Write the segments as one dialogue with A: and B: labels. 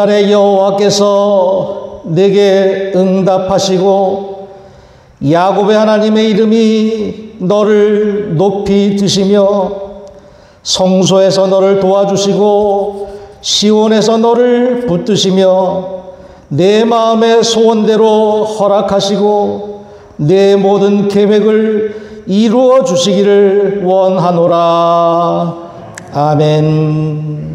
A: 전에 여호와께서 내게 응답하시고 야곱의 하나님의 이름이 너를 높이 드시며 성소에서 너를 도와주시고 시온에서 너를 붙드시며 내 마음의 소원대로 허락하시고 내 모든 계획을 이루어 주시기를 원하노라. 아멘.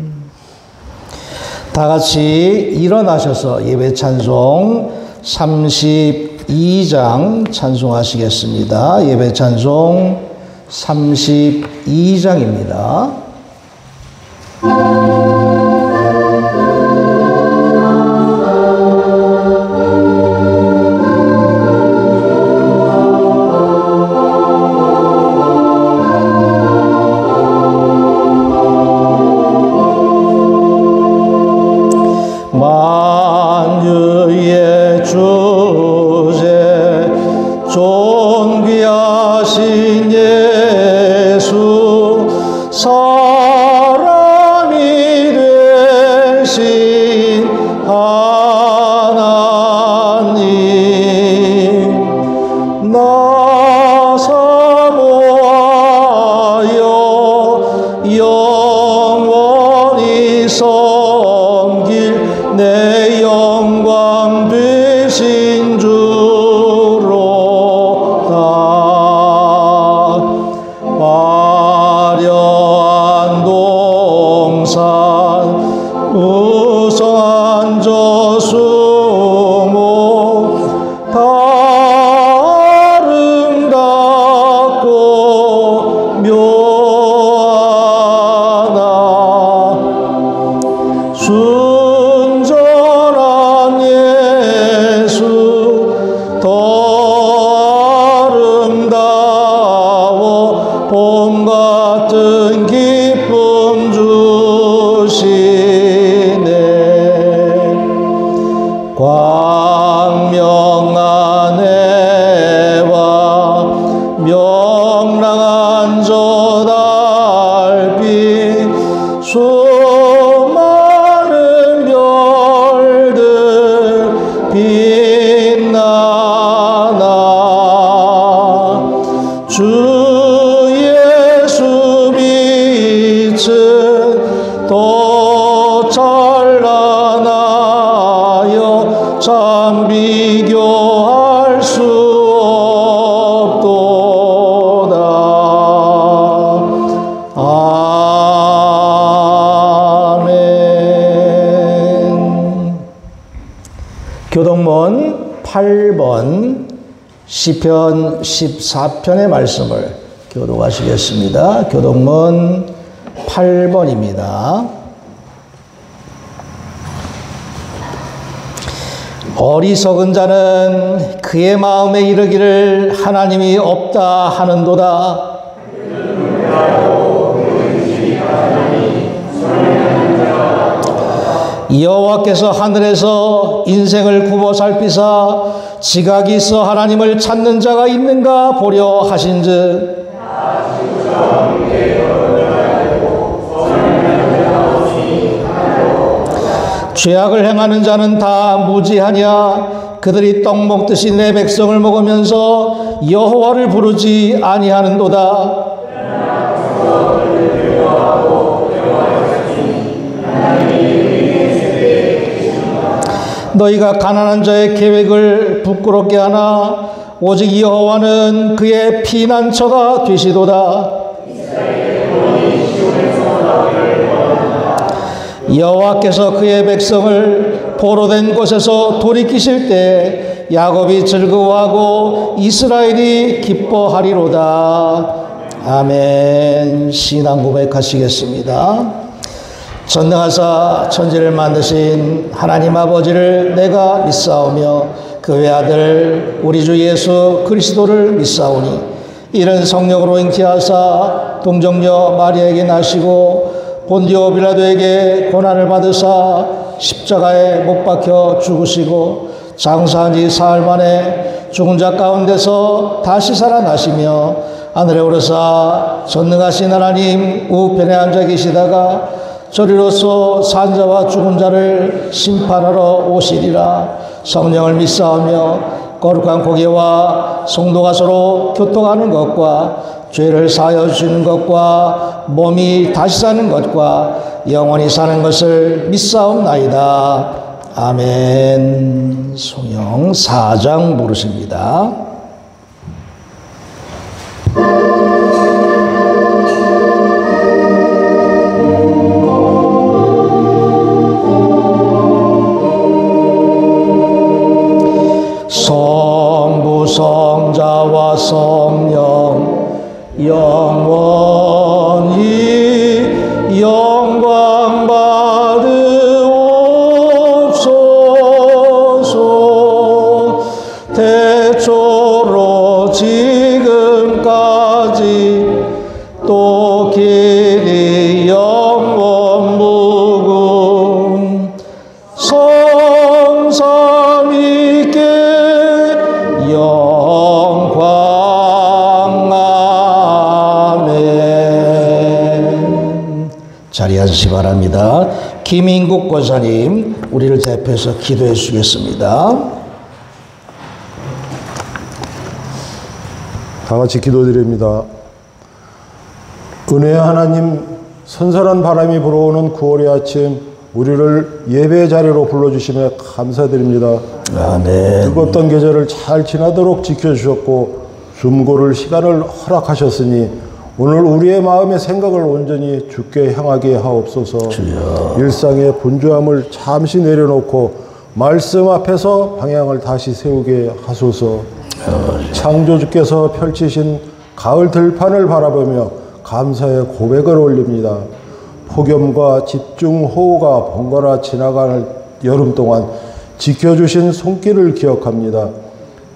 A: 다 같이 일어나셔서 예배 찬송 32장 찬송하시겠습니다. 예배 찬송 32장입니다.
B: 만유의 주제 존귀하신 예수 사람이 되신 하나님 나 사모하여 영원히 섬길 내 영광 되신 주로다. 화려한 동산 우성한 저수목 다 아름답고 묘하나 순전한 예수 더 아름다워 봄 같은 기쁨 주시네. 광명한 해와 명랑한 저 달빛 수많은 별들 빛나나 주 예수 빛은 더 찬란하여 참 비교할 수 없도다. 아멘. 교동문 8번 시편 14편의 말씀을 교독하시겠습니다. 교동문 8번입니다. 어리석은 자는 그의 마음에 이르기를 하나님이 없다 하는도다. 여호와께서 하늘에서 인생을 굽어 살피사 지각이 있어 하나님을 찾는 자가 있는가 보려 하신즉 죄악을 행하는 자는 다 무지하냐. 그들이 떡 먹듯이 내 백성을 먹으면서 여호와를 부르지 아니하는도다. 너희가 가난한 자의 계획을 부끄럽게 하나 오직 여호와는 그의 피난처가 되시도다. 여호와께서 그의 백성을 포로된 곳에서 돌이키실 때 야곱이 즐거워하고 이스라엘이 기뻐하리로다. 아멘. 신앙 고백하시겠습니다. 전능하사 천지를 만드신 하나님 아버지를 내가 믿사오며 그 외아들 우리 주 예수 그리스도를 믿사오니 이는 성령으로 잉태하사 동정녀 마리아에게 나시고 본디오 빌라도에게 고난을 받으사 십자가에 못 박혀 죽으시고 장사한 지 사흘 만에 죽은 자 가운데서 다시 살아나시며 하늘에 오르사 전능하신 하나님 우편에 앉아 계시다가
A: 저리로서 산자와 죽은 자를 심판하러 오시리라. 성령을 믿사오며 거룩한 고개와 성도가 서로 교통하는 것과 죄를 사하여 주시는 것과 몸이 다시 사는 것과 영원히 사는 것을 믿사옵나이다. 아멘. 성령 4장 부르십니다. 성부 성자와 성령 영원히 영광 받으옵소서. 태초로 지금까지 또 길이 영원 무궁 성삼위께 영광. 아멘. 자리에 앉으시기 바랍니다. 김인국 권사님 우리를 대표해서 기도해 주시겠습니다.
C: 다 같이 기도드립니다. 은혜의 하나님, 선선한 바람이 불어오는 9월의 아침 우리를 예배 자리로 불러주심에 감사드립니다.
A: 아멘.
C: 뜨겁던 계절을 잘 지나도록 지켜주셨고 숨고를 시간을 허락하셨으니 오늘 우리의 마음의 생각을 온전히 주께 향하게 하옵소서.
A: 주여.
C: 일상의 분주함을 잠시 내려놓고 말씀 앞에서 방향을 다시 세우게 하소서. 창조주께서 펼치신 가을 들판을 바라보며 감사의 고백을 올립니다. 폭염과 집중호우가 번갈아 지나갈 여름 동안 지켜주신 손길을 기억합니다.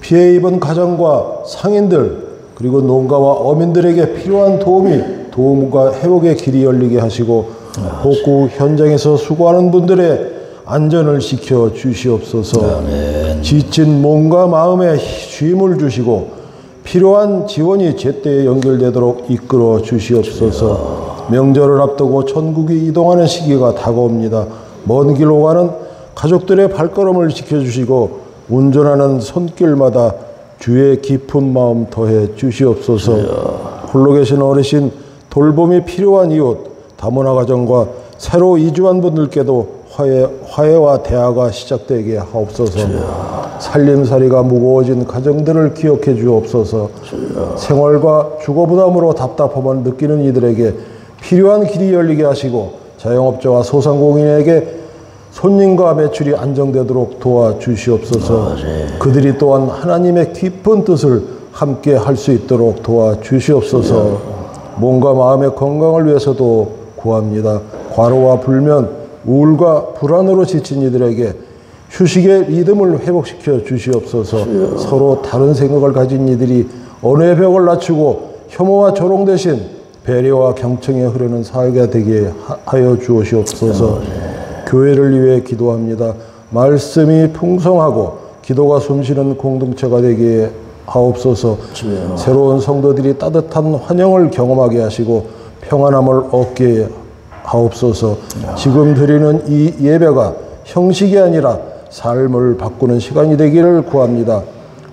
C: 피해 입은 가정과 상인들 그리고 농가와 어민들에게 필요한 도움과 회복의 길이 열리게 하시고 복구 현장에서 수고하는 분들의 안전을 지켜 주시옵소서.
A: 아멘.
C: 지친 몸과 마음에 쉼을 주시고 필요한 지원이 제때에 연결되도록 이끌어 주시옵소서. 명절을 앞두고 천국이 이동하는 시기가 다가옵니다. 먼 길로 가는 가족들의 발걸음을 지켜주시고 운전하는 손길마다 주의 깊은 마음 더해 주시옵소서. 홀로 계신 어르신, 돌봄이 필요한 이웃, 다문화 가정과 새로 이주한 분들께도 화해와 대화가 시작되게 하옵소서. 살림살이가 무거워진 가정들을 기억해 주옵소서. 생활과 주거 부담으로 답답함을 느끼는 이들에게 필요한 길이 열리게 하시고 자영업자와 소상공인에게 손님과 매출이 안정되도록 도와주시옵소서. 그들이 또한 하나님의 깊은 뜻을 함께 할 수 있도록 도와주시옵소서. 몸과 마음의 건강을 위해서도 구합니다. 과로와 불면, 우울과 불안으로 지친 이들에게 휴식의 리듬을 회복시켜 주시옵소서. 서로 다른 생각을 가진 이들이 언어의 벽을 낮추고 혐오와 조롱 대신 배려와 경청에 흐르는 사회가 되게 하여 주시옵소서. 교회를 위해 기도합니다. 말씀이 풍성하고 기도가 숨쉬는 공동체가 되게 하옵소서. 새로운 성도들이 따뜻한 환영을 경험하게 하시고 평안함을 얻게 하옵소서. 지금 드리는 이 예배가 형식이 아니라 삶을 바꾸는 시간이 되기를 구합니다.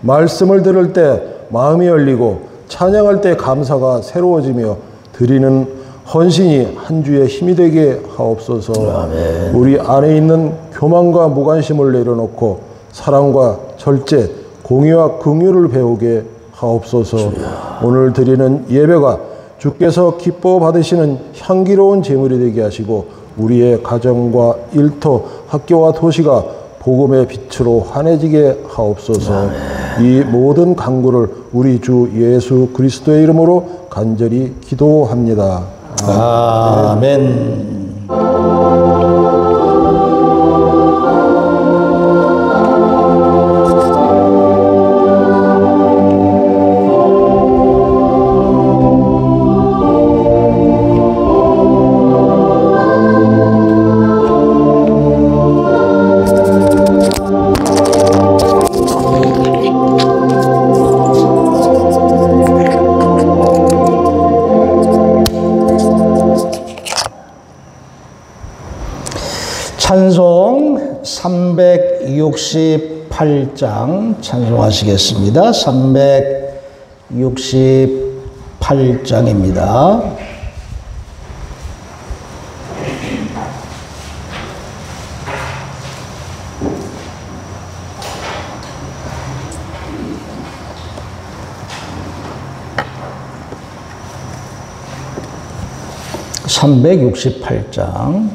C: 말씀을 들을 때 마음이 열리고 찬양할 때 감사가 새로워지며 드리는 헌신이 한 주의 힘이 되게 하옵소서.
A: 아멘.
C: 우리 안에 있는 교만과 무관심을 내려놓고 사랑과 절제, 공의와 긍휼을 배우게 하옵소서. 오늘 드리는 예배가 주께서 기뻐 받으시는 향기로운 제물이 되게 하시고 우리의 가정과 일터, 학교와 도시가 복음의 빛으로 환해지게 하옵소서. 이 모든 간구를 우리 주 예수 그리스도의 이름으로 간절히 기도합니다.
A: 아멘. 368장 찬송하시겠습니다. 368장입니다. (368장)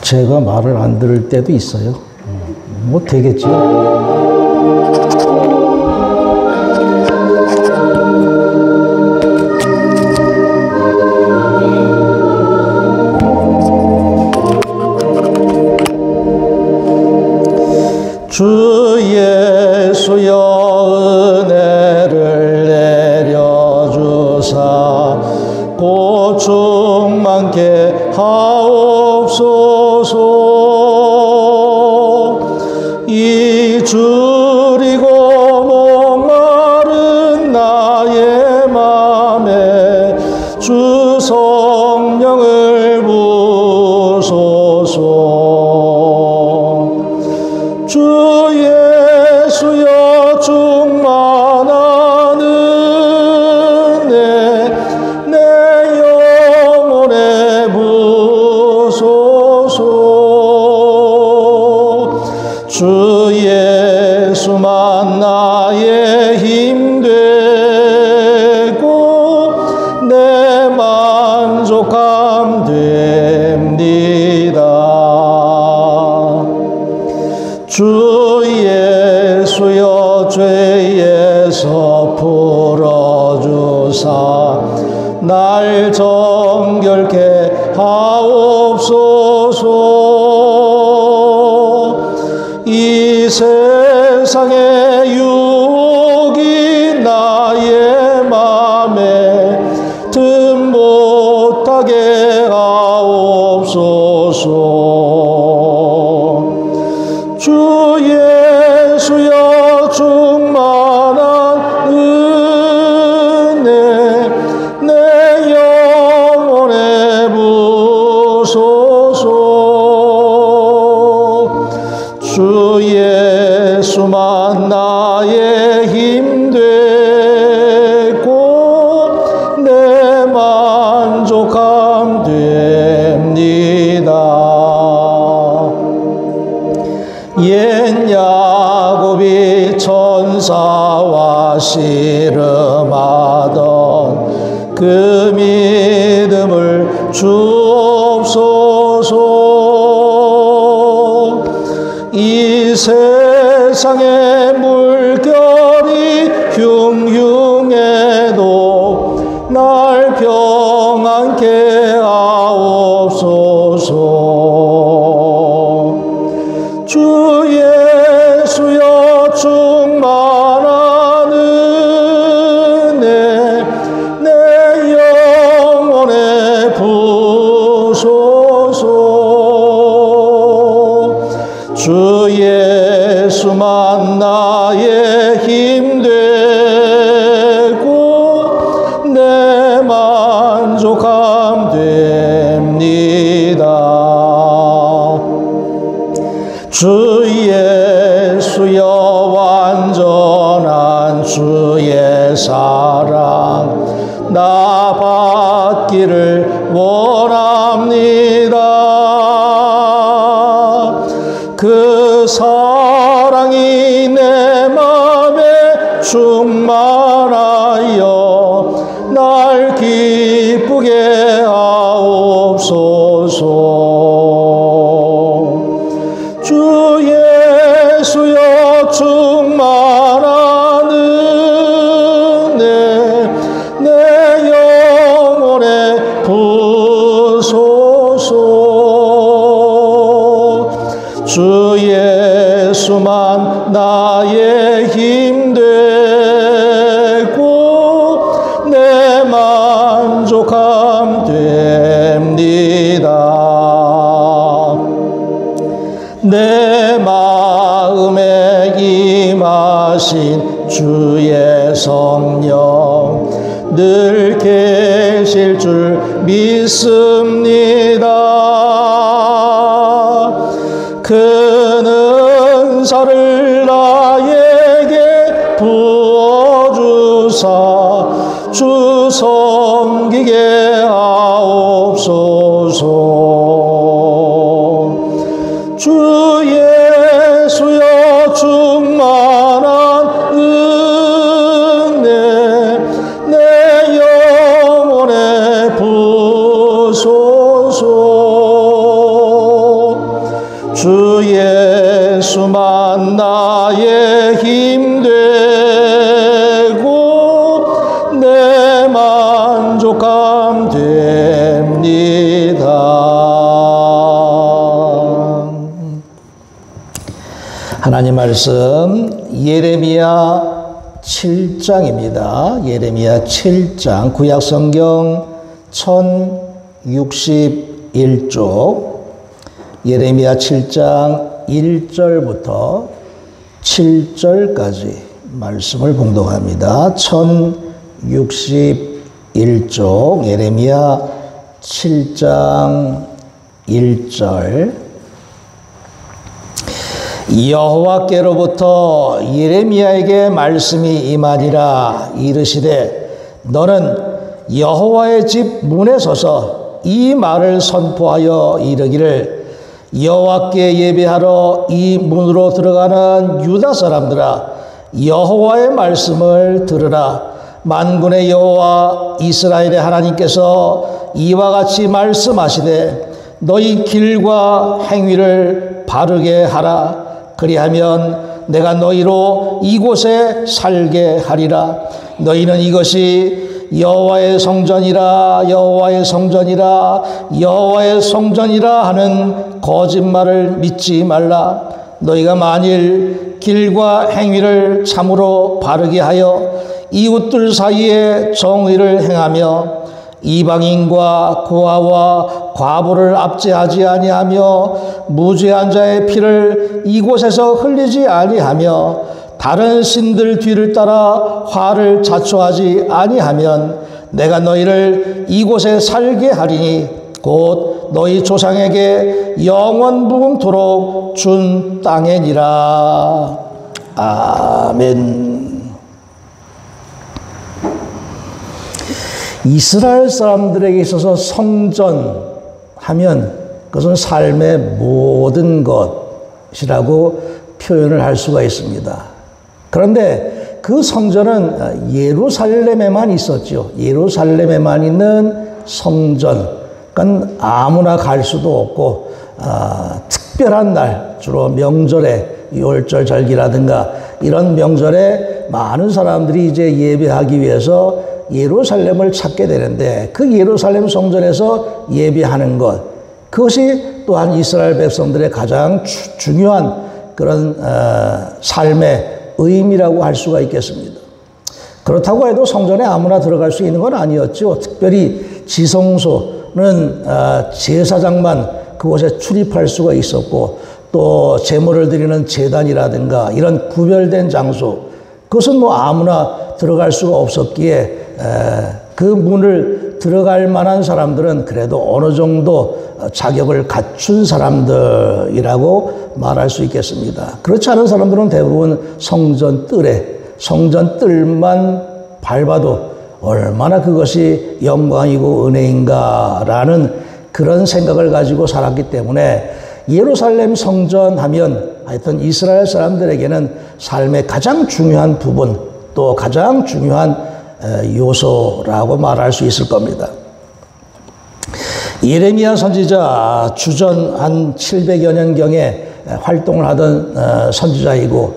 A: 제가 말을 안 들을 때도 있어요. 뭐 되겠죠. 주 예수여 은혜를 내려주사 고충 많게 하옵소서. 이 줄이고 목마른 나의 맘에 주 성령을 부소서. 주 예수여 충만한 은혜 내 영혼에 부소서. 주 예수만 나의 힘 되고 내 만족함 됩니다. 주 예수여 죄에서 풀어주사 날 정결케 하옵소서. 이 세상의 유혹이 나의 맘에 틈 못하게 하옵소서. 주 예수여 충만한 은혜 내 영혼에 부소서. 주 예수만 나의 힘 되고 내 만족함 됩니다. 옛 야곱이 천사와 씨름하던 그 믿음을 주옵소서. 이 세상의 물결이 흉흉해도 날 평안케 하옵소서. 주 예수여 충만한 은혜 내 영혼에 부소서. 주 예수만 나의 힘 되고 내 만족함 됩니다. 주 예수여 완전한 주의 사랑 나 받기를 원합니다. 그 사랑이 내 맘에 충만하여 날 기쁘게 하옵소서. 주 예수여 충만한 은혜 내 영혼에 부소서. 주 예수만 나의 힘 되고 내 만족함 됩니다. 내 마음에 임하신 주의 성령 늘 계실 줄 믿습니다. 그 은사를 나에게 부어주사 주 섬기게 하옵소서. 주 예수여 충만한 은혜 내 영혼에 부소서. 주 예수만 나의 힘 되고 내 만족함 됩니다. 하나님 말씀 예레미야 7장입니다. 예레미야 7장 구약성경 1061쪽 예레미야 7장 1절부터 7절까지 말씀을 봉독합니다. 1061쪽 예레미야 7장 1절 여호와께로부터 예레미야에게 말씀이 임하니라. 이르시되 너는 여호와의 집 문에 서서 이 말을 선포하여 이르기를 여호와께 예배하러 이 문으로 들어가는 유다 사람들아 여호와의 말씀을 들으라. 만군의 여호와 이스라엘의 하나님께서 이와 같이 말씀하시되 너희 길과 행위를 바르게 하라. 그리하면 내가 너희로 이곳에 살게 하리라. 너희는 이것이 여호와의 성전이라 여호와의 성전이라 여호와의 성전이라 하는 거짓말을 믿지 말라. 너희가 만일 길과 행위를 참으로 바르게 하여 이웃들 사이에 정의를 행하며 이방인과 고아와 과부를 압제하지 아니하며 무죄한 자의 피를 이곳에서 흘리지 아니하며 다른 신들 뒤를 따라 화를 자초하지 아니하면 내가 너희를 이곳에 살게 하리니 곧 너희 조상에게 영원무궁토록 준 땅이니라. 아멘. 이스라엘 사람들에게 있어서 성전 하면 그것은 삶의 모든 것이라고 표현을 할 수가 있습니다. 그런데 그 성전은 예루살렘에만 있었죠. 예루살렘에만 있는 성전. 그러니까 아무나 갈 수도 없고 특별한 날, 주로 명절에 유월절 절기라든가 이런 명절에 많은 사람들이 이제 예배하기 위해서 예루살렘을 찾게 되는데 그 예루살렘 성전에서 예배하는 것, 그것이 또한 이스라엘 백성들의 가장 중요한 그런 삶의 의미라고 할 수가 있겠습니다. 그렇다고 해도 성전에 아무나 들어갈 수 있는 건 아니었죠. 특별히 지성소는 제사장만 그곳에 출입할 수가 있었고 또 제물을 드리는 제단이라든가 이런 구별된 장소, 그것은 뭐 아무나 들어갈 수가 없었기에 그 문을 들어갈 만한 사람들은 그래도 어느 정도 자격을 갖춘 사람들이라고 말할 수 있겠습니다. 그렇지 않은 사람들은 대부분 성전 뜰만 밟아도 얼마나 그것이 영광이고 은혜인가라는 그런 생각을 가지고 살았기 때문에 예루살렘 성전 하면 하여튼 이스라엘 사람들에게는 삶의 가장 중요한 부분, 또 가장 중요한 요소라고 말할 수 있을 겁니다. 예레미야 선지자 주전 한 700여 년경에 활동을 하던 선지자이고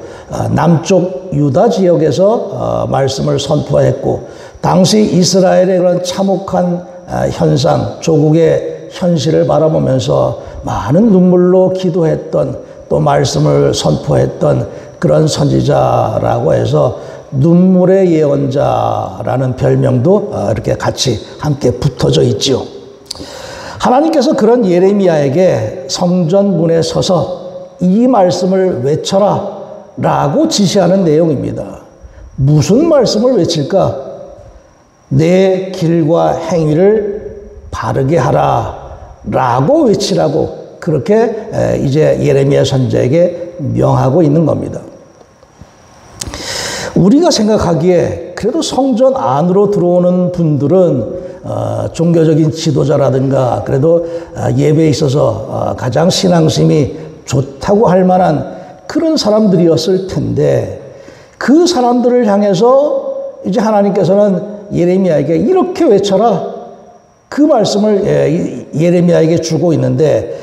A: 남쪽 유다 지역에서 말씀을 선포했고 당시 이스라엘의 그런 참혹한 현상, 조국의 현실을 바라보면서 많은 눈물로 기도했던, 또 말씀을 선포했던 그런 선지자라고 해서 눈물의 예언자라는 별명도 이렇게 같이 함께 붙어져 있죠. 하나님께서 그런 예레미야에게 성전 문에 서서 이 말씀을 외쳐라 라고 지시하는 내용입니다. 무슨 말씀을 외칠까? 내 길과 행위를 바르게 하라 라고 외치라고 그렇게 이제 예레미야 선지자에게 명하고 있는 겁니다. 우리가 생각하기에 그래도 성전 안으로 들어오는 분들은 종교적인 지도자라든가 그래도 예배에 있어서 가장 신앙심이 좋다고 할 만한 그런 사람들이었을 텐데 그 사람들을 향해서 이제 하나님께서는 예레미야에게 이렇게 외쳐라 그 말씀을 예레미야에게 주고 있는데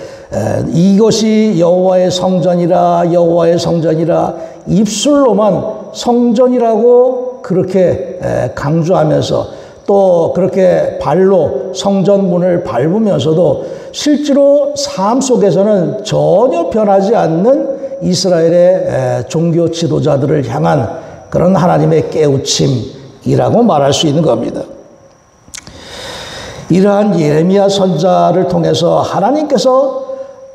A: 이것이 여호와의 성전이라 여호와의 성전이라 입술로만 성전이라고 그렇게 강조하면서 또 그렇게 발로 성전 문을 밟으면서도 실제로 삶 속에서는 전혀 변하지 않는 이스라엘의 종교 지도자들을 향한 그런 하나님의 깨우침이라고 말할 수 있는 겁니다. 이러한 예레미야 선지자를 통해서 하나님께서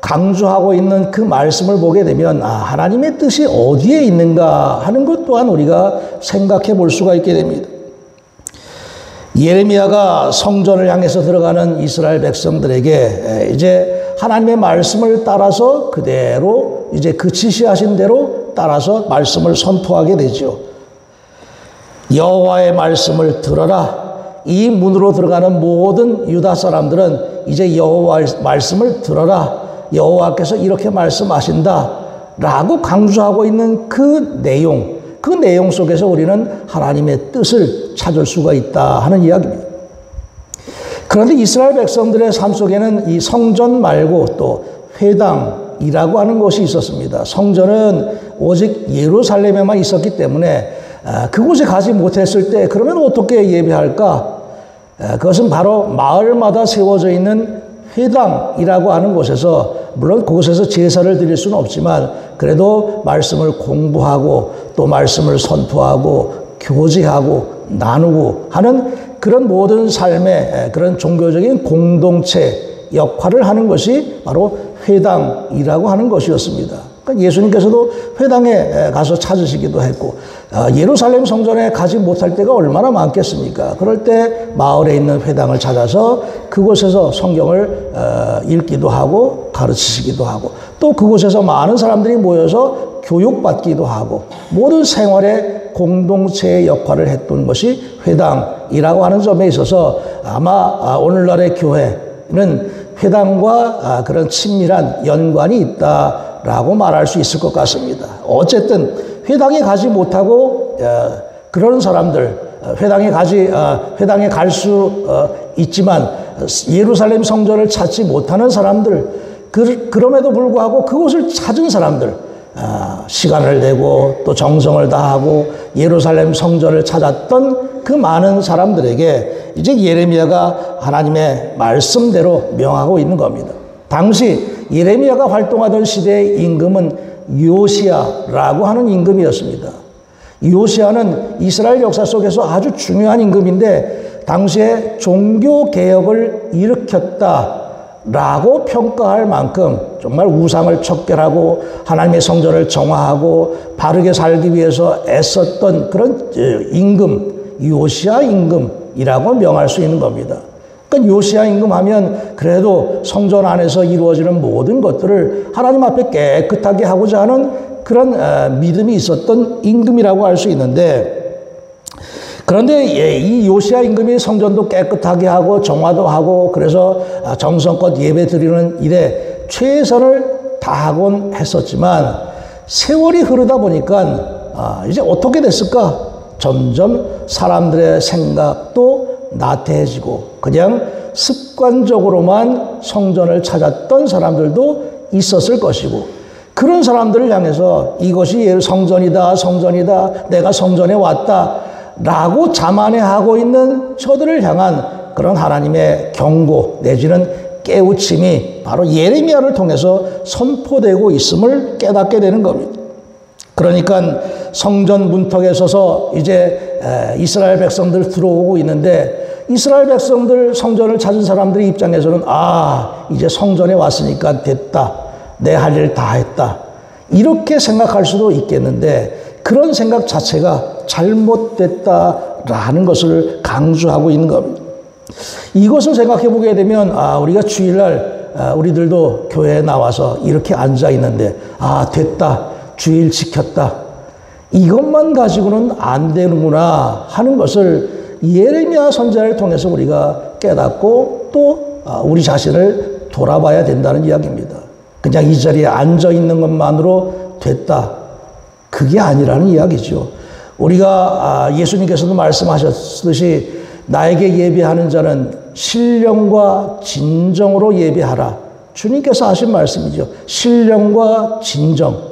A: 강조하고 있는 그 말씀을 보게 되면 하나님의 뜻이 어디에 있는가 하는 것 또한 우리가 생각해 볼 수가 있게 됩니다. 예레미야가 성전을 향해서 들어가는 이스라엘 백성들에게 이제 하나님의 말씀을 따라서 그대로 이제 그 지시하신 대로 따라서 말씀을 선포하게 되죠. 여호와의 말씀을 들어라. 이 문으로 들어가는 모든 유다 사람들은 이제 여호와의 말씀을 들어라. 여호와께서 이렇게 말씀하신다 라고 강조하고 있는 그 내용 속에서 우리는 하나님의 뜻을 찾을 수가 있다 하는 이야기입니다. 그런데 이스라엘 백성들의 삶 속에는 이 성전 말고 또 회당이라고 하는 것이 있었습니다. 성전은 오직 예루살렘에만 있었기 때문에 그곳에 가지 못했을 때 그러면 어떻게 예배할까? 그것은 바로 마을마다 세워져 있는 회당이라고 하는 곳에서 물론 그곳에서 제사를 드릴 수는 없지만 그래도 말씀을 공부하고 또 말씀을 선포하고 교제하고 나누고 하는 그런 모든 삶의 그런 종교적인 공동체 역할을 하는 것이 바로 회당이라고 하는 것이었습니다. 그러니까 예수님께서도 회당에 가서 찾으시기도 했고 예루살렘 성전에 가지 못할 때가 얼마나 많겠습니까? 그럴 때 마을에 있는 회당을 찾아서 그곳에서 성경을 읽기도 하고 가르치시기도 하고 또 그곳에서 많은 사람들이 모여서 교육받기도 하고 모든 생활의 공동체의 역할을 했던 것이 회당이라고 하는 점에 있어서 아마 오늘날의 교회는 회당과 그런 친밀한 연관이 있다라고 말할 수 있을 것 같습니다. 어쨌든 회당에 가지 못하고 그런 사람들, 회당에 갈 수 있지만 예루살렘 성전을 찾지 못하는 사람들, 그럼에도 불구하고 그곳을 찾은 사람들, 시간을 내고 또 정성을 다하고 예루살렘 성전을 찾았던 그 많은 사람들에게 이제 예레미야가 하나님의 말씀대로 명하고 있는 겁니다. 당시 예레미야가 활동하던 시대의 임금은 요시야라고 하는 임금이었습니다. 요시야는 이스라엘 역사 속에서 아주 중요한 임금인데 당시에 종교개혁을 일으켰다라고 평가할 만큼 정말 우상을 척결하고 하나님의 성전을 정화하고 바르게 살기 위해서 애썼던 그런 임금, 요시야 임금이라고 명할 수 있는 겁니다. 그러니까 요시야 임금 하면 그래도 성전 안에서 이루어지는 모든 것들을 하나님 앞에 깨끗하게 하고자 하는 그런 믿음이 있었던 임금이라고 할 수 있는데 그런데 이 요시야 임금이 성전도 깨끗하게 하고 정화도 하고 그래서 정성껏 예배 드리는 일에 최선을 다하곤 했었지만 세월이 흐르다 보니까 이제 어떻게 됐을까? 점점 사람들의 생각도 나태해지고 그냥 습관적으로만 성전을 찾았던 사람들도 있었을 것이고 그런 사람들을 향해서 이것이 성전이다, 성전이다, 내가 성전에 왔다 라고 자만해하고 있는 저들을 향한 그런 하나님의 경고 내지는 깨우침이 바로 예레미야를 통해서 선포되고 있음을 깨닫게 되는 겁니다. 그러니까 성전 문턱에 서서 이제 이스라엘 백성들 들어오고 있는데 이스라엘 백성들 성전을 찾은 사람들의 입장에서는 이제 성전에 왔으니까 됐다. 내 할 일 다 했다. 이렇게 생각할 수도 있겠는데 그런 생각 자체가 잘못됐다라는 것을 강조하고 있는 겁니다. 이것을 생각해 보게 되면 우리가 주일날 우리들도 교회에 나와서 이렇게 앉아 있는데 됐다, 주일 지켰다, 이것만 가지고는 안 되는구나 하는 것을 예레미야 선지자를 통해서 우리가 깨닫고 또 우리 자신을 돌아봐야 된다는 이야기입니다. 그냥 이 자리에 앉아 있는 것만으로 됐다, 그게 아니라는 이야기죠. 우리가 예수님께서도 말씀하셨듯이 나에게 예배하는 자는 신령과 진정으로 예배하라. 주님께서 하신 말씀이죠. 신령과 진정.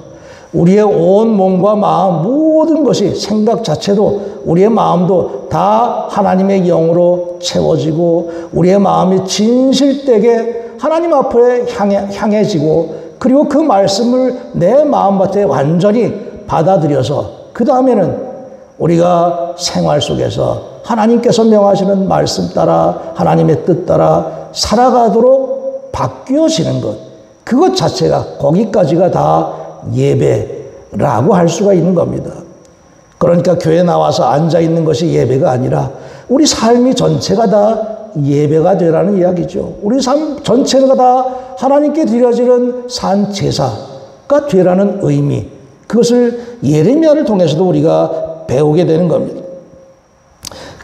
A: 우리의 온 몸과 마음, 모든 것이, 생각 자체도, 우리의 마음도 다 하나님의 영으로 채워지고 우리의 마음이 진실되게 하나님 앞에 향해지고, 그리고 그 말씀을 내 마음밭에 완전히 받아들여서 그 다음에는 우리가 생활 속에서 하나님께서 명하시는 말씀 따라, 하나님의 뜻 따라 살아가도록 바뀌어지는 것, 그것 자체가, 거기까지가 다 예배라고 할 수가 있는 겁니다. 그러니까 교회에 나와서 앉아 있는 것이 예배가 아니라 우리 삶이 전체가 다 예배가 되라는 이야기죠. 우리 삶 전체가 다 하나님께 드려지는 산 제사가 되라는 의미, 그것을 예레미야를 통해서도 우리가 배우게 되는 겁니다.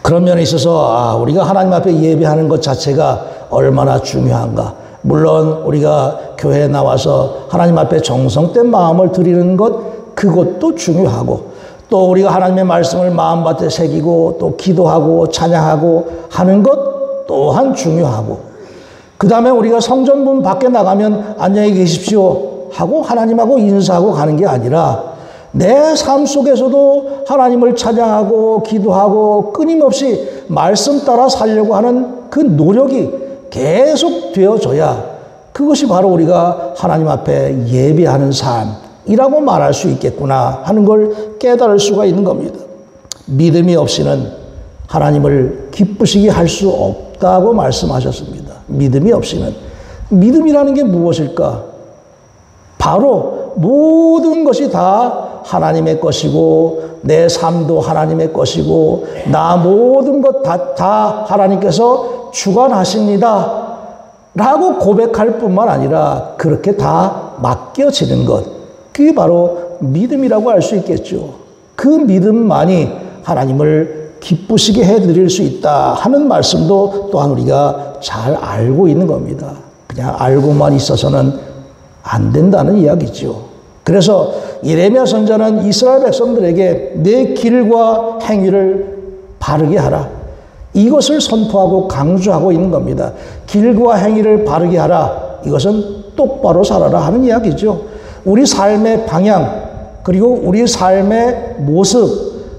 A: 그런 면에 있어서 우리가 하나님 앞에 예배하는 것 자체가 얼마나 중요한가. 물론 우리가 교회에 나와서 하나님 앞에 정성된 마음을 드리는 것, 그것도 중요하고, 또 우리가 하나님의 말씀을 마음밭에 새기고 또 기도하고 찬양하고 하는 것 또한 중요하고, 그 다음에 우리가 성전문 밖에 나가면 안녕히 계십시오 하고 하나님하고 인사하고 가는 게 아니라 내 삶 속에서도 하나님을 찬양하고 기도하고 끊임없이 말씀 따라 살려고 하는 그 노력이 계속 되어져야 그것이 바로 우리가 하나님 앞에 예배하는 삶이라고 말할 수 있겠구나 하는 걸 깨달을 수가 있는 겁니다. 믿음이 없이는 하나님을 기쁘시게 할 수 없다고 말씀하셨습니다. 믿음이 없이는. 믿음이라는 게 무엇일까? 바로 모든 것이 다 하나님의 것이고 내 삶도 하나님의 것이고 나 모든 것 다 하나님께서 주관하십니다 라고 고백할 뿐만 아니라 그렇게 다 맡겨지는 것, 그게 바로 믿음이라고 할 수 있겠죠. 그 믿음만이 하나님을 기쁘시게 해드릴 수 있다 하는 말씀도 또한 우리가 잘 알고 있는 겁니다. 그냥 알고만 있어서는 안 된다는 이야기죠. 그래서 예레미야 선지자는 이스라엘 백성들에게 내 길과 행위를 바르게 하라, 이것을 선포하고 강조하고 있는 겁니다. 길과 행위를 바르게 하라, 이것은 똑바로 살아라 하는 이야기죠. 우리 삶의 방향, 그리고 우리 삶의 모습,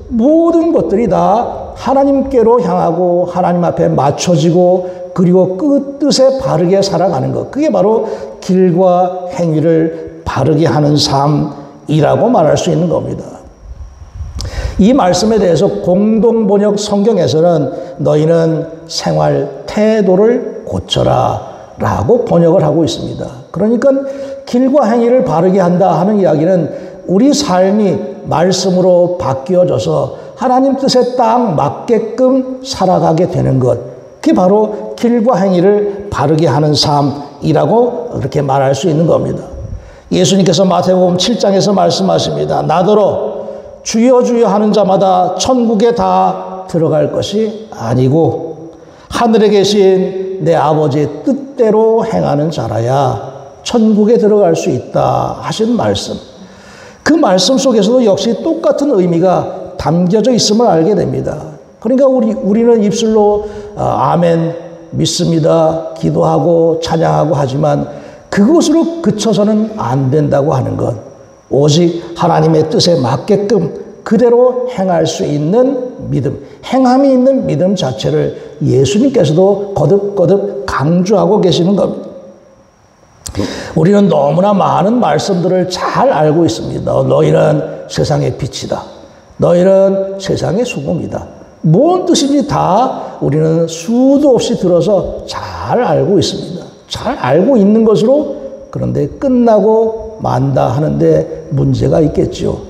A: 모든 것들이 다 하나님께로 향하고 하나님 앞에 맞춰지고 그리고 그 뜻에 바르게 살아가는 것, 그게 바로 길과 행위를 바르게 하는 삶이라고 말할 수 있는 겁니다. 이 말씀에 대해서 공동번역 성경에서는 너희는 생활 태도를 고쳐라 라고 번역을 하고 있습니다. 그러니까 길과 행위를 바르게 한다 하는 이야기는 우리 삶이 말씀으로 바뀌어져서 하나님 뜻에 딱 맞게끔 살아가게 되는 것, 그게 바로 길과 행위를 바르게 하는 삶이라고 그렇게 말할 수 있는 겁니다. 예수님께서 마태복음 7장에서 말씀하십니다. 나더러 주여 주여 하는 자마다 천국에 다 들어갈 것이 아니고 하늘에 계신 내 아버지의 뜻대로 행하는 자라야 천국에 들어갈 수 있다 하신 말씀, 그 말씀 속에서도 역시 똑같은 의미가 담겨져 있음을 알게 됩니다. 그러니까 우리는 입술로 아멘 믿습니다 기도하고 찬양하고 하지만 그것으로 그쳐서는 안 된다고 하는 것, 오직 하나님의 뜻에 맞게끔 그대로 행할 수 있는 믿음, 행함이 있는 믿음 자체를 예수님께서도 거듭거듭 강조하고 계시는 겁니다. 우리는 너무나 많은 말씀들을 잘 알고 있습니다. 너희는 세상의 빛이다, 너희는 세상의 소금이다. 뭔 뜻인지 다 우리는 수도 없이 들어서 잘 알고 있습니다. 잘 알고 있는 것으로 그런데 끝나고 만다 하는데 문제가 있겠죠.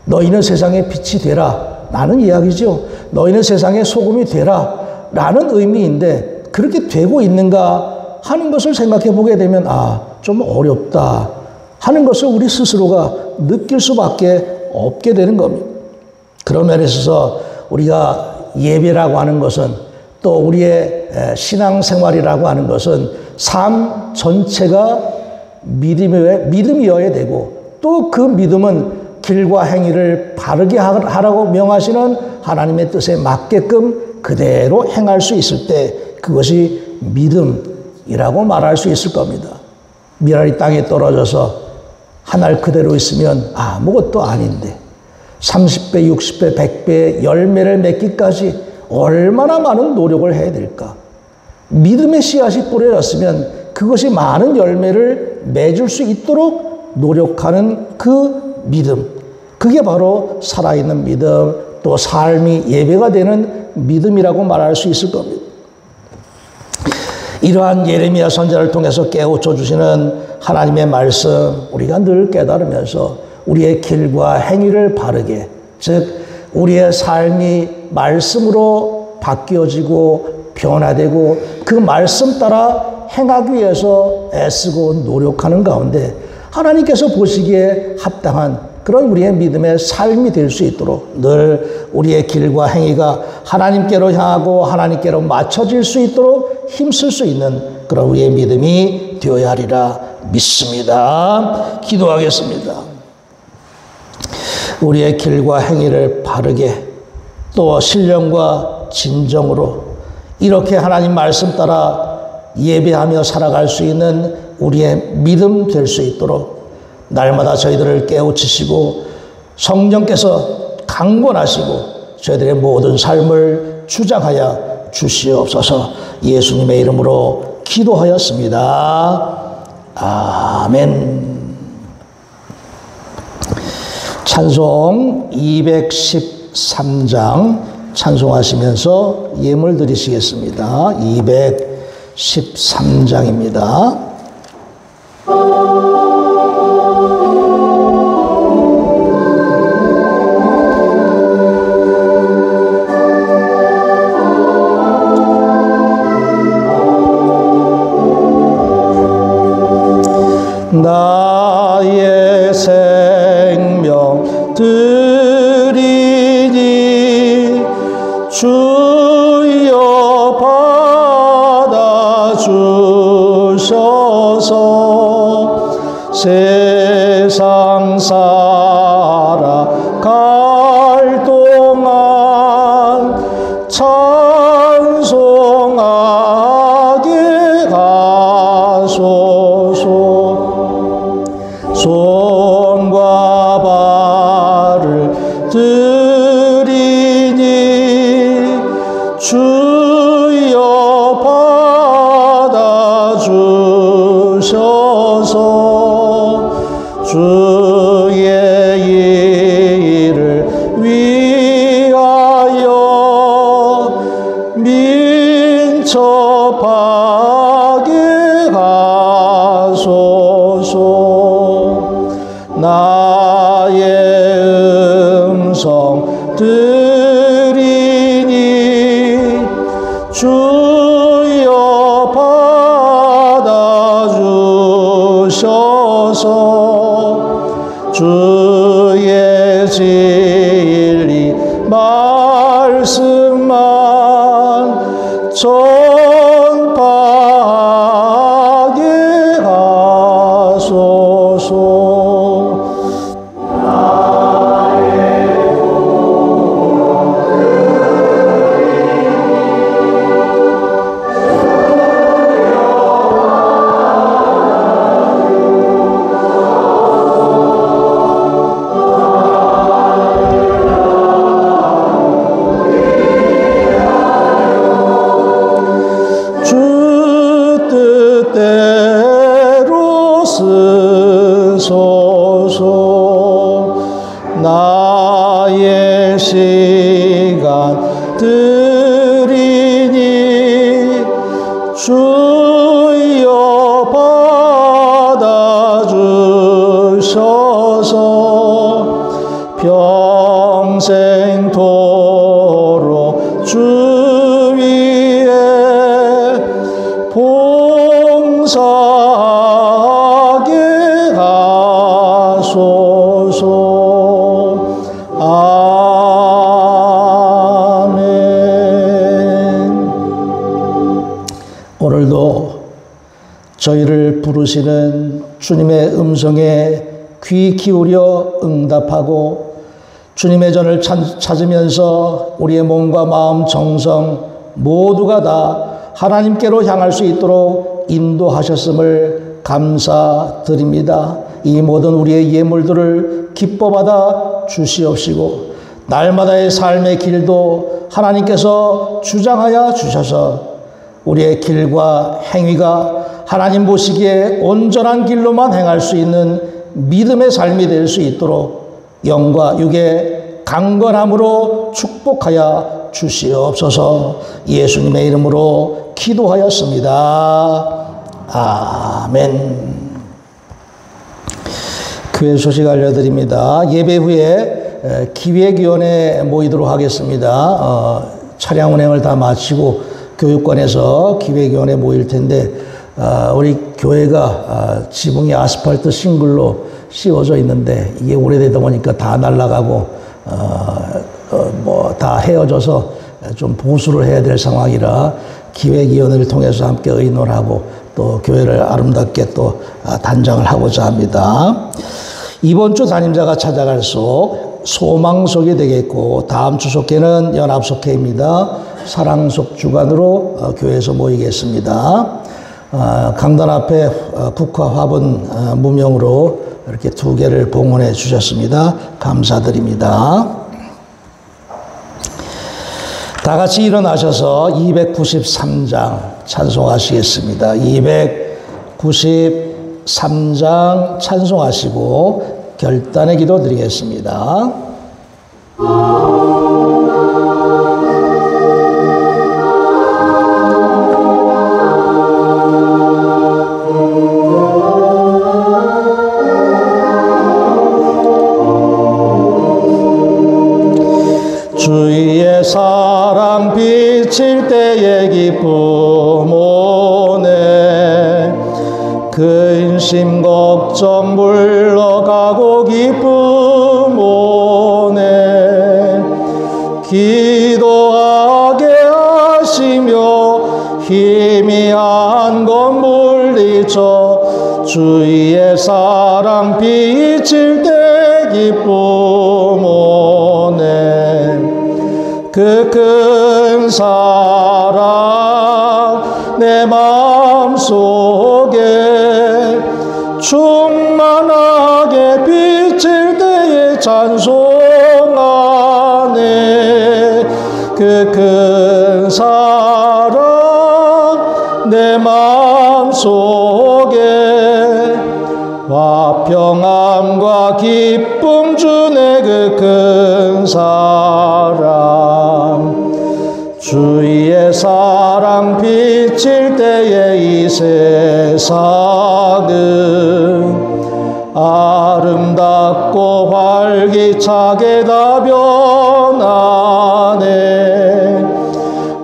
A: 너희는 세상의 빛이 되라 라는 이야기죠. 너희는 세상의 소금이 되라 라는 의미인데 그렇게 되고 있는가 하는 것을 생각해 보게 되면 좀 어렵다 하는 것을 우리 스스로가 느낄 수밖에 없게 되는 겁니다. 그런 면에 있어서 우리가 예배라고 하는 것은 또 우리의 신앙생활이라고 하는 것은 삶 전체가 믿음이어야 되고 또 그 믿음은 길과 행위를 바르게 하라고 명하시는 하나님의 뜻에 맞게끔 그대로 행할 수 있을 때 그것이 믿음이라고 말할 수 있을 겁니다. 미랄이 땅에 떨어져서 한 알 그대로 있으면 아무것도 아닌데 30배, 60배, 100배의 열매를 맺기까지 얼마나 많은 노력을 해야 될까? 믿음의 씨앗이 뿌려졌으면 그것이 많은 열매를 맺을 수 있도록 노력하는 그 믿음, 그게 바로 살아있는 믿음, 또 삶이 예배가 되는 믿음이라고 말할 수 있을 겁니다. 이러한 예레미야 선지자를 통해서 깨우쳐 주시는 하나님의 말씀, 우리가 늘 깨달으면서 우리의 길과 행위를 바르게, 즉 우리의 삶이 말씀으로 바뀌어지고 변화되고 그 말씀 따라 행하기 위해서 애쓰고 노력하는 가운데 하나님께서 보시기에 합당한 그런 우리의 믿음의 삶이 될 수 있도록 늘 우리의 길과 행위가 하나님께로 향하고 하나님께로 맞춰질 수 있도록 힘쓸 수 있는 그런 우리의 믿음이 되어야 하리라 믿습니다. 기도하겠습니다. 우리의 길과 행위를 바르게 또 신령과 진정으로 이렇게 하나님 말씀 따라 예배하며 살아갈 수 있는 우리의 믿음 될 수 있도록 날마다 저희들을 깨우치시고 성령께서 강권하시고 저희들의 모든 삶을 주장하여 주시옵소서. 예수님의 이름으로 기도하였습니다. 아멘. 찬송 213장 찬송하시면서 예물 드리시겠습니다. 213장입니다.
B: 나의 생명 드리니 주여 받아주셔서 세상 살아갈 동안 찬송하게 하소서. 손과 발을 드리니 주여 받아주셔서 주의 일을 위하여 민첩하게 하소서. 나의 음성 드리니 주여 받아주셔서 주의 진리 말씀만 전파하게 하소서. 나의 시간 드리니 주여 받아주셔서 영생토록 주 위에 봉사하게 하소서. 아멘. 오늘도 저희를 부르시는 주님의 음성에 귀 기울여 응답하고 주님의 전을 찾으면서 우리의 몸과 마음, 정성 모두가 다 하나님께로 향할 수 있도록 인도하셨음을 감사드립니다. 이 모든 우리의 예물들을 기뻐 받아 주시옵시고 날마다의 삶의 길도 하나님께서 주장하여 주셔서 우리의 길과 행위가 하나님 보시기에 온전한 길로만 행할 수 있는 믿음의 삶이 될 수 있도록 영과 육의 강건함으로 축복하여 주시옵소서. 예수님의 이름으로 기도하였습니다. 아멘. 교회 소식 알려드립니다. 예배 후에 기획위원회 모이도록 하겠습니다. 차량 운행을 다 마치고 교육관에서 기획위원회 모일 텐데 우리 교회가 지붕이 아스팔트 싱글로 씌워져 있는데 이게 오래되다 보니까 다 날아가고 뭐 다 헤어져서 좀 보수를 해야 될 상황이라 기획위원회를 통해서 함께 의논하고 또 교회를 아름답게 또 단장을 하고자 합니다. 이번 주 담임자가 찾아갈 속 소망속이 되겠고 다음 주 속회는 연합속회입니다. 사랑속 주간으로 교회에서 모이겠습니다. 강단 앞에 국화 화분 무명으로 이렇게 2개를 봉헌해 주셨습니다. 감사드립니다. 다 같이 일어나셔서 293장 찬송하시겠습니다. 293장 찬송하시고 결단의 기도 드리겠습니다. 주의 사랑 비칠 때의 기쁨 오네 근심 걱정 물러가고 기쁨 오네 기도하게 하시며 희미한 것 물리쳐 주의 사랑 비칠 때 기쁨 오네 그 큰 사랑 내 마음속에 충만하게 비칠 때에 찬송하네 그 큰 사랑 내 마음속에 화평함과 기쁨 주네 그 큰 사랑 주의 사랑 비칠 때에 이 세상은 아름답고 활기차게 다 변하네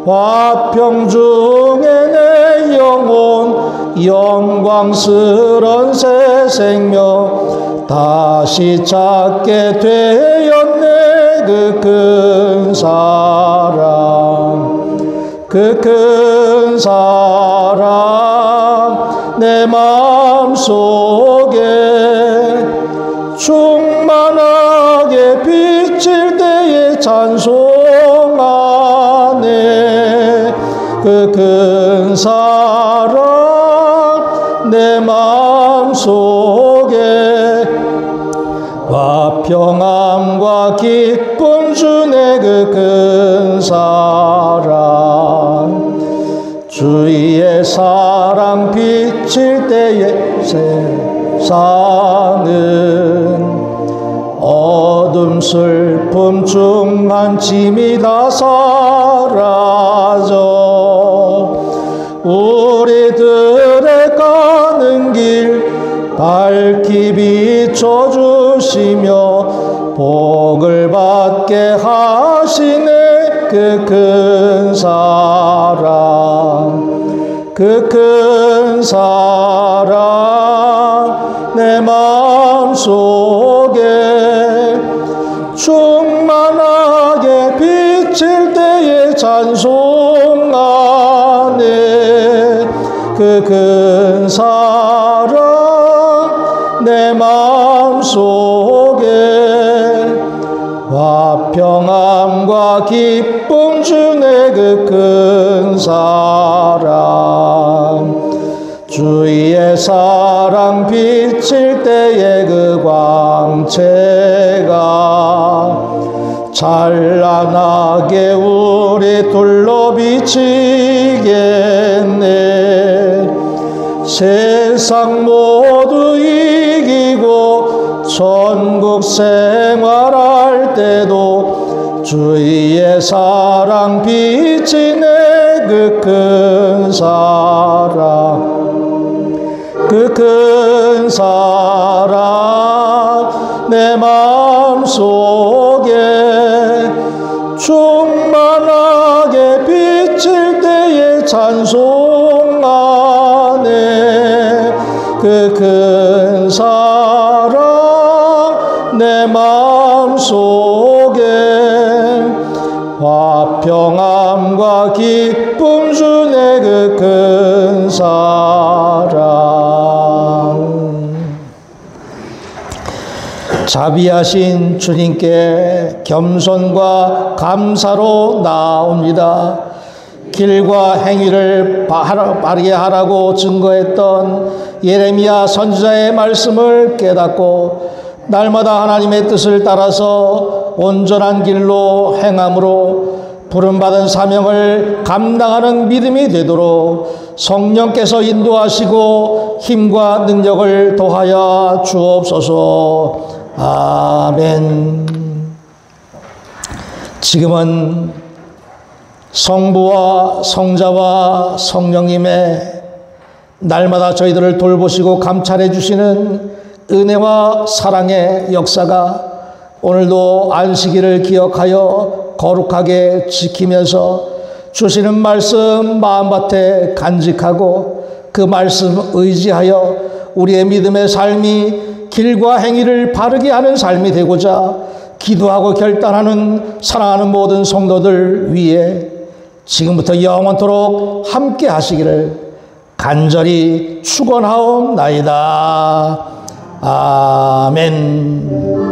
B: 화평 중에 내 영혼 영광스런 새 생명 다시 찾게 되었네 그 큰 사랑 그 큰 사랑 내 마음속에 충만하게 비칠 때에 찬송하네 그 큰 사랑 내 마음속에 화평함과 기쁨 주네 그 큰 사랑 주의 사랑 비칠 때에 세상은 어둠 슬픔 중한 짐이 다 사라져 우리들의 가는 길 밝히 비춰주시며 복을 받게 하시네. 그 큰 사랑, 그 큰 사랑 내 마음속에 충만하게 비칠 때에 찬송하네. 그 큰 사랑 내 마음속에 화평함과 기쁨 주네. 그 큰 사랑, 주의 사랑 비칠 때에 그 광채가 찬란하게 우리 둘러 비치겠네. 세상 모두 이기고 천국 생활할 때도 주의 사랑 비치네. 그 큰 사랑, 그 큰 사랑 내 마음속에 충만하게 비칠 때에 찬송하네. 그 큰 사랑 내 마음속에 화평함과 기쁨 주네. 그 큰 사랑. 자비하신 주님께 겸손과 감사로 나옵니다. 길과 행위를 바르게 하라고 증거했던 예레미야 선지자의 말씀을 깨닫고 날마다 하나님의 뜻을 따라서 온전한 길로 행함으로 부름받은 사명을 감당하는 믿음이 되도록 성령께서 인도하시고 힘과 능력을 더하여 주옵소서. 아멘. 지금은 성부와 성자와 성령님의 날마다 저희들을 돌보시고 감찰해 주시는 은혜와 사랑의 역사가 오늘도 안식일을 기억하여 거룩하게 지키면서 주시는 말씀 마음밭에 간직하고 그 말씀 의지하여 우리의 믿음의 삶이 길과 행위를 바르게 하는 삶이 되고자 기도하고 결단하는 사랑하는 모든 성도들 위해 지금부터 영원토록 함께 하시기를 간절히 축원하옵나이다. 아멘.